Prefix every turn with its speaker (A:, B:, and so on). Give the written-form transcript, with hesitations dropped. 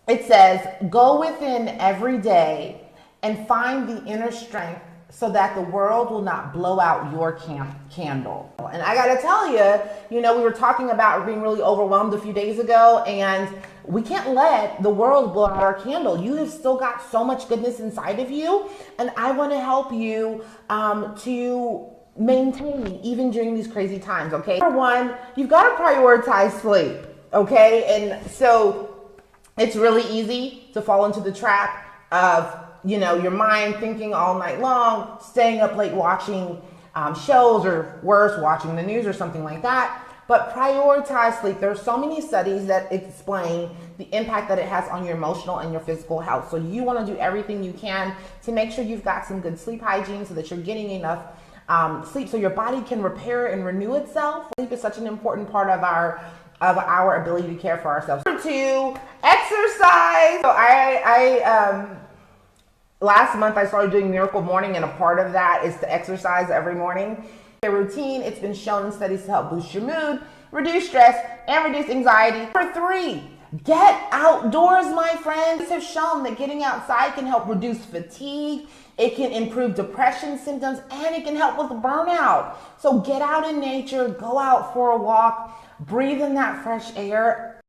A: it says, go within every day and find the inner strength so that the world will not blow out your candle. And I gotta tell you, we were talking about being really overwhelmed a few days ago, and we can't let the world blow out our candle. You have still got so much goodness inside of you, and I wanna help you to maintain even during these crazy times, okay? Number one, you've gotta prioritize sleep, okay? And so it's really easy to fall into the trap of, your mind thinking all night long, staying up late watching shows, or worse, watching the news or something like that. But prioritize sleep. There are so many studies that explain the impact that it has on your emotional and your physical health. So you want to do everything you can to make sure you've got some good sleep hygiene so that you're getting enough sleep so your body can repair and renew itself. Sleep is such an important part of our ability to care for ourselves. Number two, exercise. So last month I started doing Miracle Morning, and a part of that is to exercise every morning. A routine, it's been shown in studies to help boost your mood, reduce stress, and reduce anxiety. Number three, get outdoors, my friends. Studies have shown that getting outside can help reduce fatigue, it can improve depression symptoms, and it can help with burnout. So get out in nature, go out for a walk, breathe in that fresh air.